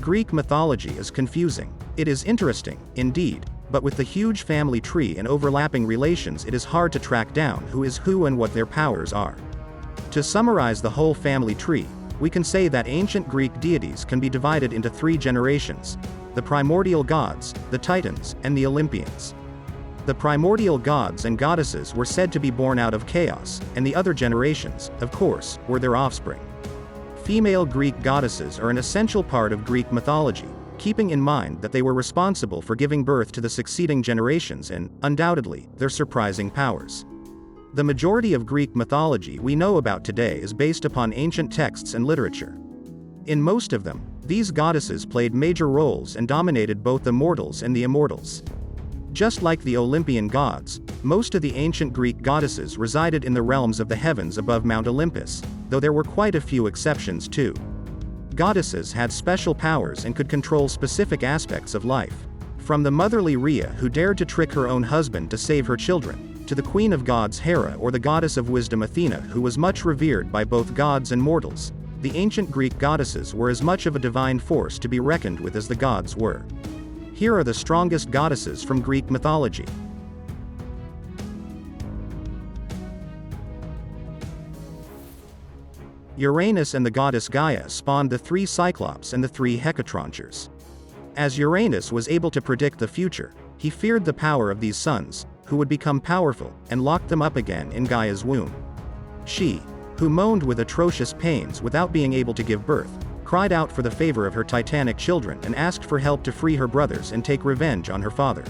Greek mythology is confusing. It is interesting, indeed, but with the huge family tree and overlapping relations it is hard to track down who is who and what their powers are. To summarize the whole family tree, we can say that ancient Greek deities can be divided into 3 generations: the primordial gods, the Titans, and the Olympians. The primordial gods and goddesses were said to be born out of chaos, and the other generations, of course, were their offspring. Female Greek goddesses are an essential part of Greek mythology, keeping in mind that they were responsible for giving birth to the succeeding generations and, undoubtedly, their surprising powers. The majority of Greek mythology we know about today is based upon ancient texts and literature. In most of them, these goddesses played major roles and dominated both the mortals and the immortals. Just like the Olympian gods, most of the ancient Greek goddesses resided in the realms of the heavens above Mount Olympus, though there were quite a few exceptions too. Goddesses had special powers and could control specific aspects of life. From the motherly Rhea who dared to trick her own husband to save her children, to the queen of gods Hera or the goddess of wisdom Athena who was much revered by both gods and mortals, the ancient Greek goddesses were as much of a divine force to be reckoned with as the gods were. Here are the strongest goddesses from Greek mythology. Uranus and the goddess Gaia spawned the 3 Cyclops and the 3 Hecatonchires. As Uranus was able to predict the future, he feared the power of these sons, who would become powerful, and locked them up again in Gaia's womb. She, who moaned with atrocious pains without being able to give birth, cried out for the favor of her titanic children and asked for help to free her brothers and take revenge on her father.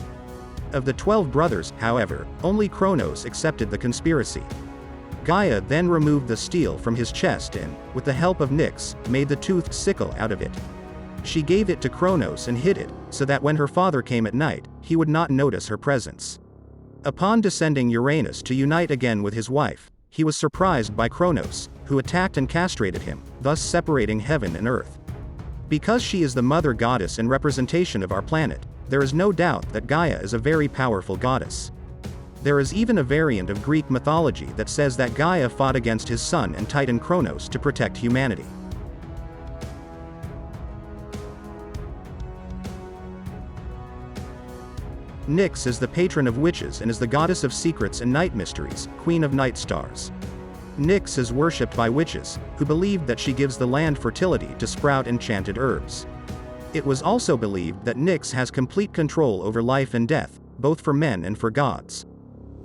Of the 12 brothers, however, only Kronos accepted the conspiracy. Gaia then removed the steel from his chest and, with the help of Nyx, made the toothed sickle out of it. She gave it to Kronos and hid it, so that when her father came at night, he would not notice her presence. Upon descending Uranus to unite again with his wife, he was surprised by Kronos, who attacked and castrated him, thus separating heaven and earth. Because she is the mother goddess and representation of our planet, there is no doubt that Gaia is a very powerful goddess. There is even a variant of Greek mythology that says that Gaia fought against his son and Titan Kronos to protect humanity. Nyx is the patron of witches and is the goddess of secrets and night mysteries, queen of night stars. Nyx is worshipped by witches, who believed that she gives the land fertility to sprout enchanted herbs. It was also believed that Nyx has complete control over life and death, both for men and for gods.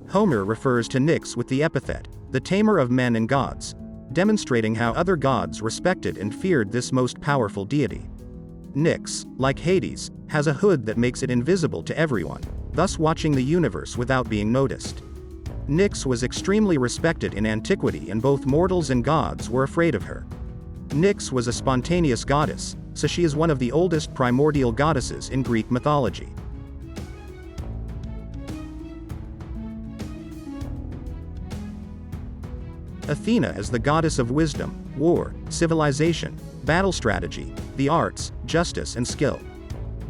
Homer refers to Nyx with the epithet, the tamer of men and gods, demonstrating how other gods respected and feared this most powerful deity. Nyx, like Hades, has a hood that makes it invisible to everyone, thus watching the universe without being noticed. Nyx was extremely respected in antiquity and both mortals and gods were afraid of her. Nyx was a spontaneous goddess, so she is one of the oldest primordial goddesses in Greek mythology. Athena is the goddess of wisdom, war, civilization, battle strategy, the arts, justice and skill.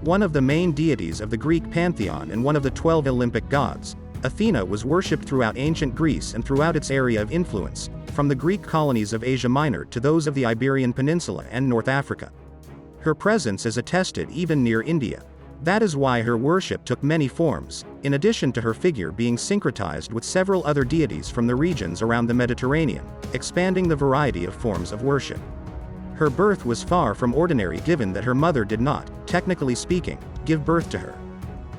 One of the main deities of the Greek pantheon and one of the 12 Olympic gods, Athena was worshipped throughout ancient Greece and throughout its area of influence, from the Greek colonies of Asia Minor to those of the Iberian Peninsula and North Africa. Her presence is attested even near India. That is why her worship took many forms, in addition to her figure being syncretized with several other deities from the regions around the Mediterranean, expanding the variety of forms of worship. Her birth was far from ordinary given that her mother did not, technically speaking, give birth to her.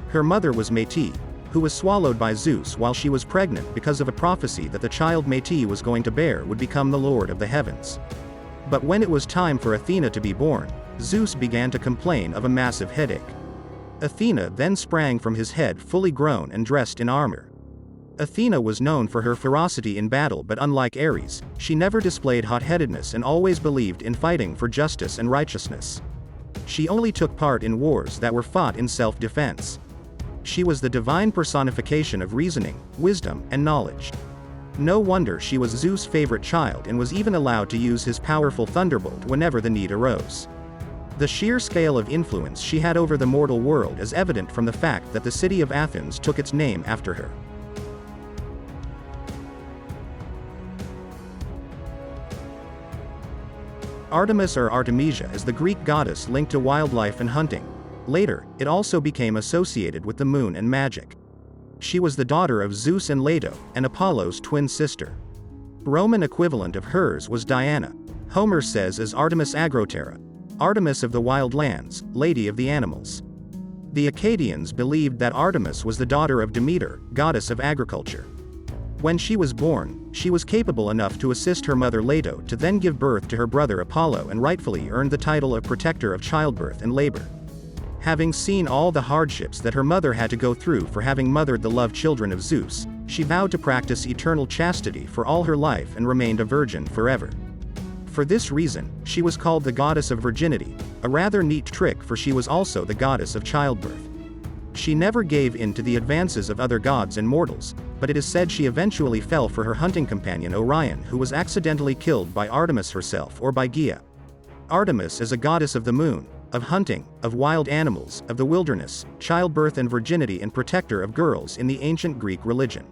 Her mother was Métis, who was swallowed by Zeus while she was pregnant because of a prophecy that the child Métis was going to bear would become the lord of the heavens. But when it was time for Athena to be born, Zeus began to complain of a massive headache. Athena then sprang from his head fully grown and dressed in armor. Athena was known for her ferocity in battle, but unlike Ares, she never displayed hot-headedness and always believed in fighting for justice and righteousness. She only took part in wars that were fought in self-defense. She was the divine personification of reasoning, wisdom, and knowledge. No wonder she was Zeus' favorite child and was even allowed to use his powerful thunderbolt whenever the need arose. The sheer scale of influence she had over the mortal world is evident from the fact that the city of Athens took its name after her. Artemis or Artemisia is the Greek goddess linked to wildlife and hunting. Later, it also became associated with the moon and magic. She was the daughter of Zeus and Leto, and Apollo's twin sister. Roman equivalent of hers was Diana. Homer says as Artemis Agroterra, Artemis of the wild lands, lady of the animals. The Akkadians believed that Artemis was the daughter of Demeter, goddess of agriculture. When she was born, she was capable enough to assist her mother Leto to then give birth to her brother Apollo and rightfully earned the title of protector of childbirth and labor. Having seen all the hardships that her mother had to go through for having mothered the loved children of Zeus, she vowed to practice eternal chastity for all her life and remained a virgin forever. For this reason, she was called the goddess of virginity, a rather neat trick for she was also the goddess of childbirth. She never gave in to the advances of other gods and mortals, but it is said she eventually fell for her hunting companion Orion, who was accidentally killed by Artemis herself or by Gaia. Artemis is a goddess of the moon, of hunting, of wild animals, of the wilderness, childbirth and virginity, and protector of girls in the ancient Greek religion.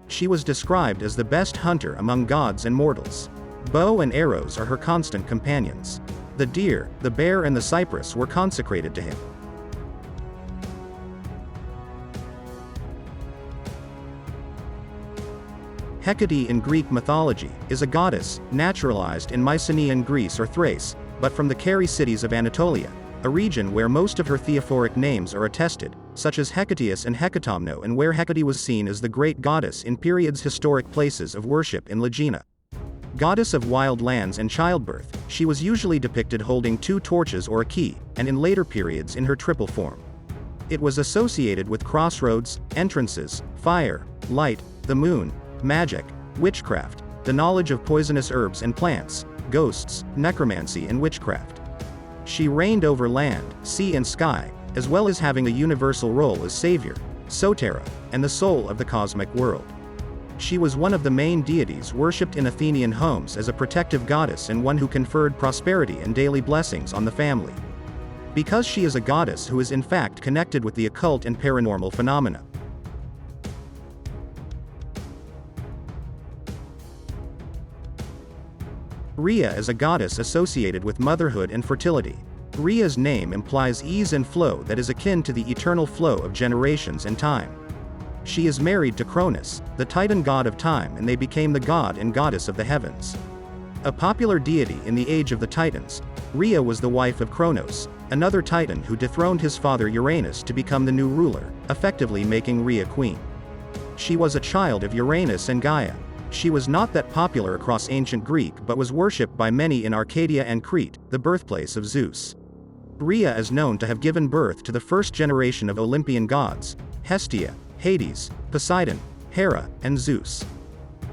She was described as the best hunter among gods and mortals. Bow and arrows are her constant companions. The deer, the bear and the cypress were consecrated to him. Hecate in Greek mythology is a goddess, naturalized in Mycenaean Greece or Thrace, but from the Kari cities of Anatolia, a region where most of her theophoric names are attested, such as Hecateus and Hecatomno, and where Hecate was seen as the great goddess in periods historic places of worship in Legina. Goddess of wild lands and childbirth, she was usually depicted holding two torches or a key, and in later periods in her triple form. It was associated with crossroads, entrances, fire, light, the moon, magic, witchcraft, the knowledge of poisonous herbs and plants, ghosts, necromancy and witchcraft. She reigned over land, sea and sky, as well as having a universal role as savior, Sotera, and the soul of the cosmic world. She was one of the main deities worshipped in Athenian homes as a protective goddess and one who conferred prosperity and daily blessings on the family. Because she is a goddess who is in fact connected with the occult and paranormal phenomena. Rhea is a goddess associated with motherhood and fertility. Rhea's name implies ease and flow that is akin to the eternal flow of generations and time. She is married to Cronus, the Titan god of time, and they became the god and goddess of the heavens. A popular deity in the age of the Titans, Rhea was the wife of Cronos, another Titan who dethroned his father Uranus to become the new ruler, effectively making Rhea queen. She was a child of Uranus and Gaia. She was not that popular across ancient Greek but was worshipped by many in Arcadia and Crete, the birthplace of Zeus. Rhea is known to have given birth to the first generation of Olympian gods, Hestia, Hades, Poseidon, Hera, and Zeus.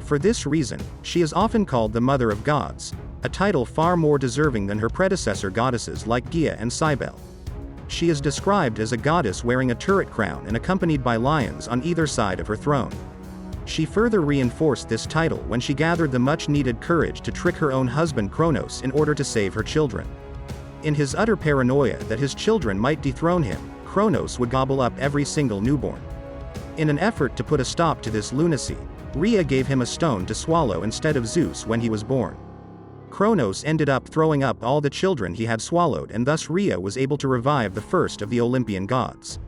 For this reason, she is often called the Mother of Gods, a title far more deserving than her predecessor goddesses like Gaia and Cybele. She is described as a goddess wearing a turret crown and accompanied by lions on either side of her throne. She further reinforced this title when she gathered the much-needed courage to trick her own husband Cronos in order to save her children. In his utter paranoia that his children might dethrone him, Cronos would gobble up every single newborn. In an effort to put a stop to this lunacy, Rhea gave him a stone to swallow instead of Zeus when he was born. Cronos ended up throwing up all the children he had swallowed, and thus Rhea was able to revive the first of the Olympian gods.